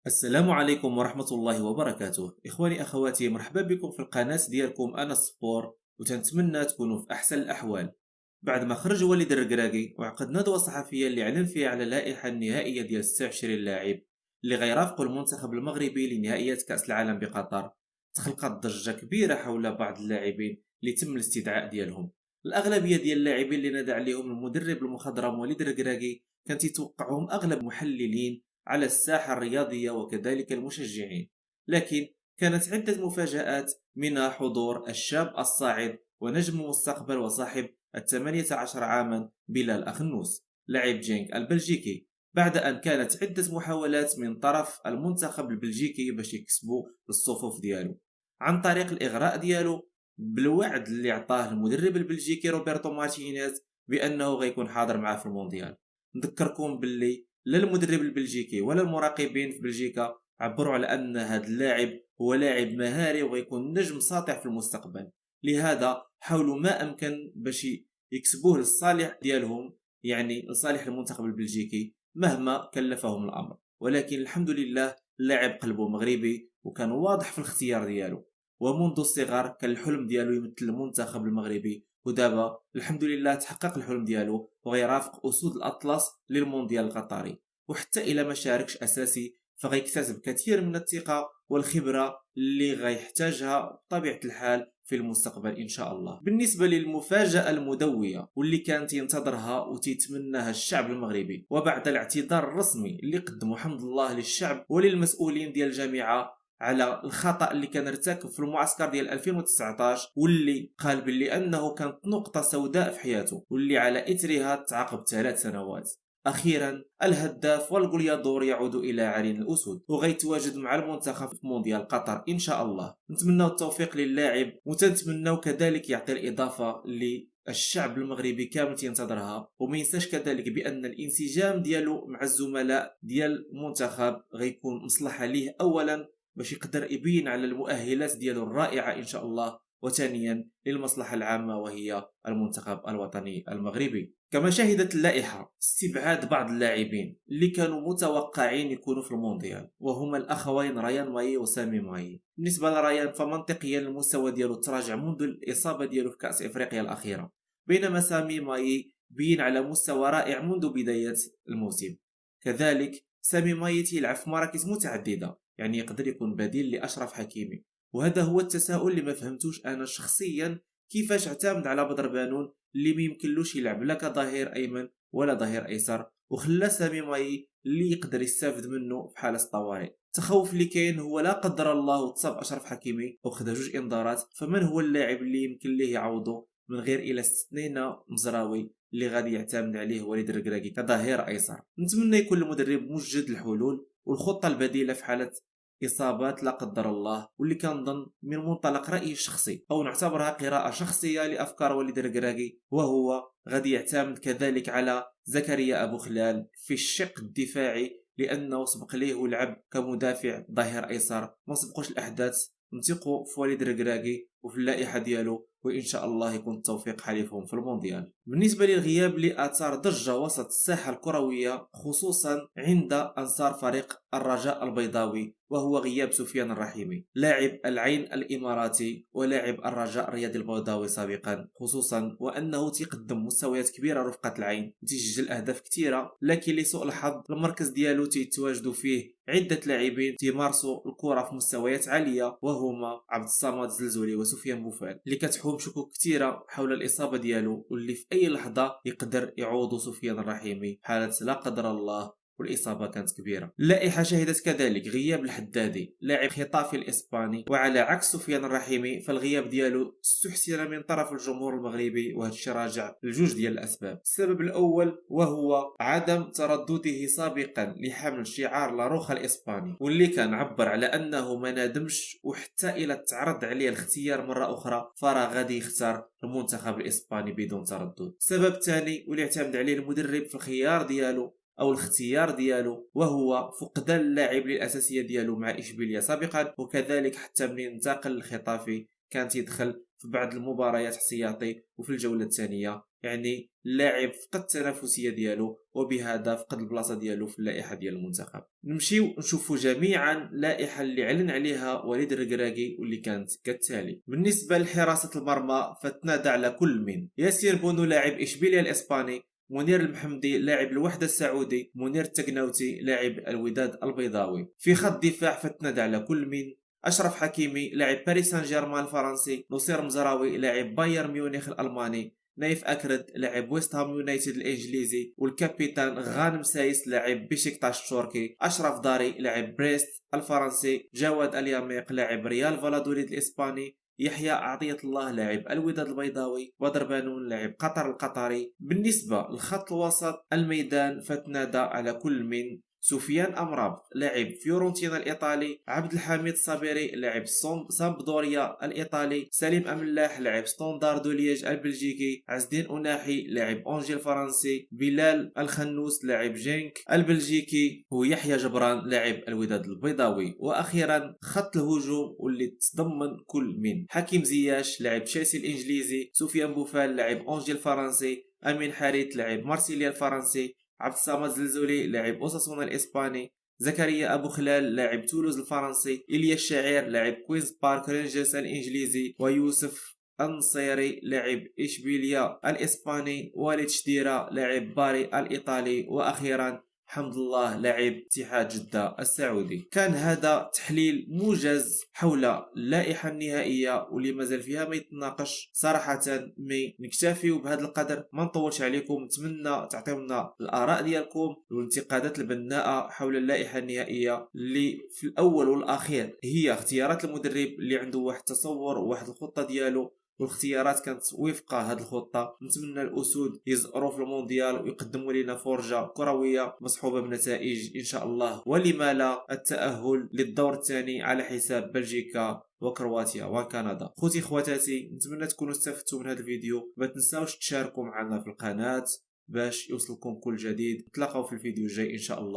السلام عليكم ورحمة الله وبركاته. إخواني أخواتي، مرحبا بكم في القناة ديالكم أنا السبور، وتنتمنى تكونوا في أحسن الأحوال. بعد ما خرج وليد الركراكي وعقد ندوة صحفية اللي أعلن فيها على اللائحة النهائية ديال 26 لاعب اللي غيرافقوا المنتخب المغربي لنهائيات كأس العالم بقطر، تخلقت ضجة كبيرة حول بعض اللاعبين اللي تم الاستدعاء ديالهم. الأغلبية ديال اللاعبين اللي نادى عليهم المدرب المخضرم وليد الركراكي كان يتوقعهم أغلب المحللين على الساحة الرياضية وكذلك المشجعين، لكن كانت عدة مفاجآت، منها حضور الشاب الصاعد ونجم المستقبل وصاحب 18 عاما بلال أخنوس لاعب جينك البلجيكي، بعد أن كانت عدة محاولات من طرف المنتخب البلجيكي باش يكسبوا الصفوف ديالو عن طريق الإغراء ديالو بالوعد اللي عطاه المدرب البلجيكي روبرتو مارتينيز بأنه غيكون حاضر معاه في المونديال. نذكركم باللي لا المدرب البلجيكي ولا المراقبين في بلجيكا عبروا على ان هذا اللاعب هو لاعب مهاري ويكون نجم ساطع في المستقبل، لهذا حاولوا ما امكن باش يكسبوه للصالح ديالهم، يعني لصالح المنتخب البلجيكي مهما كلفهم الامر. ولكن الحمد لله اللاعب قلبه مغربي وكان واضح في الاختيار ديالو، ومنذ الصغر كان الحلم ديالو يمثل المنتخب المغربي، ودابا الحمد لله تحقق الحلم ديالو وغيرافق اسود الاطلس للمونديال القطري. وحتى الى ما شاركش اساسي فغيكتسب كثير من الثقه والخبره اللي غيحتاجها بطبيعه الحال في المستقبل ان شاء الله. بالنسبه للمفاجاه المدويه واللي كانت ينتظرها وتيتمناها الشعب المغربي، وبعد الاعتذار الرسمي اللي قدمه حمد الله للشعب وللمسؤولين ديال الجامعه على الخطأ اللي كان ارتكب في المعسكر ديال 2019، واللي قال باللي انه كانت نقطة سوداء في حياته واللي على اثرها تعاقب 3 سنوات. اخيرا الهداف والجوليادور يعود الى عرين الاسود وغيتواجد مع المنتخب في مونديال قطر ان شاء الله. نتمنى التوفيق للاعب وتنتمنى كذلك يعطي الاضافة اللي الشعب المغربي كامل ينتظرها، وما ينساش كذلك بان الانسجام ديالو مع الزملاء ديال المنتخب غيكون مصلحة ليه اولا باش يقدر يبين على المؤهلات ديالو الرائعة إن شاء الله، وثانيا للمصلحة العامة وهي المنتخب الوطني المغربي. كما شهدت اللائحة استبعاد بعض اللاعبين اللي كانوا متوقعين يكونوا في المونديال، وهما الأخوين ريان ماي وسامي ماي. بالنسبة لريان فمنطقيا المستوى ديالو تراجع منذ الإصابة ديالو في كأس إفريقيا الأخيرة، بينما سامي ماي بين على مستوى رائع منذ بداية الموسم. كذلك سامي ماي يلعب في مراكز متعددة، يعني يقدر يكون بديل لاشرف حكيمي، وهذا هو التساؤل اللي ما فهمتوش انا شخصيا، كيفاش اعتمد على بدر بانون اللي ما يمكنلوش يلعب لا كظهير ايمن ولا ظهير ايسر، وخلى سامي ماي اللي يقدر يستافد منه في حاله الطوارئ. التخوف اللي كاين هو لا قدر الله تصاب اشرف حكيمي او خدا 2 انذارات، فمن هو اللاعب اللي يمكن ليه يعوضه من غير الى استثنينا مزراوي اللي غادي يعتمد عليه وليد الركراكي كظهير ايسر. نتمنى يكون المدرب موجد الحلول والخطه البديله في حاله اصابات لا قدر الله، واللي كنظن من منطلق رايي الشخصي او نعتبرها قراءه شخصيه لافكار وليد الركراكي، وهو غادي يعتمد كذلك على زكريا ابو خلال في الشق الدفاعي، لانه سبق ليه ولعب كمدافع ظهير ايسر. ما سبقوش الاحداث، نثقوا في وليد الركراكي وفي اللائحه ديالو، وان شاء الله يكون التوفيق حليفهم في المونديال. بالنسبه للغياب اللي اثار ضجه وسط الساحه الكرويه خصوصا عند انصار فريق الرجاء البيضاوي، وهو غياب سفيان الرحيمي لاعب العين الاماراتي ولاعب الرجاء الرياضي البيضاوي سابقا، خصوصا وانه تقدم مستويات كبيره رفقه العين وتسجل اهداف كثيره، لكن لسوء الحظ المركز ديالو تيتواجدوا فيه عده لاعبين تيمارسوا الكره في مستويات عاليه، وهما عبد الصمد الزلزولي وسفيان بوفال، اللي كتحوم شكوك كثيره حول الاصابه ديالو واللي في اي لحظه يقدر يعوض سفيان الرحيمي حاله لا قدر الله والإصابة كانت كبيرة. اللائحة شهدت كذلك غياب الحدادي لاعب خطافي الإسباني، وعلى عكس سفيان الرحيمي فالغياب ديالو استحسن من طرف الجمهور المغربي، وهذا الشيء راجع لجوج ديال الأسباب. السبب الأول وهو عدم تردده سابقا لحمل شعار لاروخا الإسباني، واللي كان عبر على أنه ما نادمش، وحتى إلى تعرض عليه الاختيار مرة أخرى فراه غادي يختار المنتخب الإسباني بدون تردد. السبب الثاني واللي اعتمد عليه المدرب في الخيار ديالو او الاختيار ديالو وهو فقدان اللاعب للاساسيه ديالو مع اشبيليا سابقا، وكذلك حتى من انتقل للخطافي كانت يدخل في بعض المباريات احتياطي وفي الجولة الثانية، يعني اللاعب فقد التنافسية ديالو وبهذا فقد البلاصة ديالو في اللائحة ديال المنتخب. نمشيو نشوفوا جميعا اللائحة اللي علن عليها وليد الركراكي واللي كانت كالتالي. بالنسبة لحراسة المرمى فتنادى على كل من ياسير بونو لاعب إشبيليا الإسباني، منير المحمدي لاعب الوحدة السعودي، منير التقناوتي لاعب الوداد البيضاوي. في خط دفاع فتنادى على كل من أشرف حكيمي لاعب باريس سان جيرمان الفرنسي، نصير مزراوي لاعب بايرن ميونخ الألماني، نايف أكرد لاعب ويست هام يونايتد الإنجليزي، والكابيتان غانم سايس لاعب بشكتاش التركي، أشرف داري لاعب بريست الفرنسي، جواد الياميق لاعب ريال فالادوليد الإسباني، يحيى عطية الله لاعب الوداد البيضاوي، بدر بانون لاعب قطر القطري. بالنسبة لخط الوسط الميدان فتنادى على كل من سفيان أمرابط لاعب فيورنتينا الإيطالي، عبد الحميد الصابري لاعب سامبدوريا الإيطالي، سليم أملاح لاعب ستاندارد ليج البلجيكي، عز الدين أناحي لاعب أونجي الفرنسي، بلال الخنوس لاعب جينك البلجيكي، ويحيى جبران لاعب الوداد البيضاوي. وأخيرا خط الهجوم واللي تضمن كل من حكيم زياش لاعب تشيلسي الإنجليزي، سفيان بوفال لاعب أونجي الفرنسي، أمين حارث لاعب مارسيليا الفرنسي، عبد الصمد الزلزولي لاعب اوساسونا الاسباني، زكريا ابو خلال لاعب تولوز الفرنسي، إليا الشاعر لاعب كوينز بارك رينجرز الانجليزي، ويوسف النصيري لاعب اشبيليا الاسباني، والد شديرة لاعب باري الايطالي، واخيرا حمد الله لاعب اتحاد جدة السعودي. كان هذا تحليل موجز حول اللائحة النهائية واللي مازال فيها ما يتناقش. صراحة مي نكتفيو بهذا القدر، ما نطولش عليكم. نتمنى تعطيونا الآراء ديالكم والانتقادات البناءة حول اللائحة النهائية اللي في الأول والأخير هي اختيارات المدرب اللي عنده واحد التصور وواحد الخطة ديالو، والاختيارات كانت وفق هذه الخطة. نتمنى الأسود يزقروا في المونديال ويقدموا لنا فرجة كروية مصحوبة بنتائج إن شاء الله، ولما لا التأهل للدور الثاني على حساب بلجيكا وكرواتيا وكندا. خوتي خواتاتي، نتمنى تكونوا استفدتوا من هذا الفيديو. ما تنساوش تشاركوا معنا في القناة باش يوصلكم كل جديد. نتلاقاو في الفيديو الجاي إن شاء الله.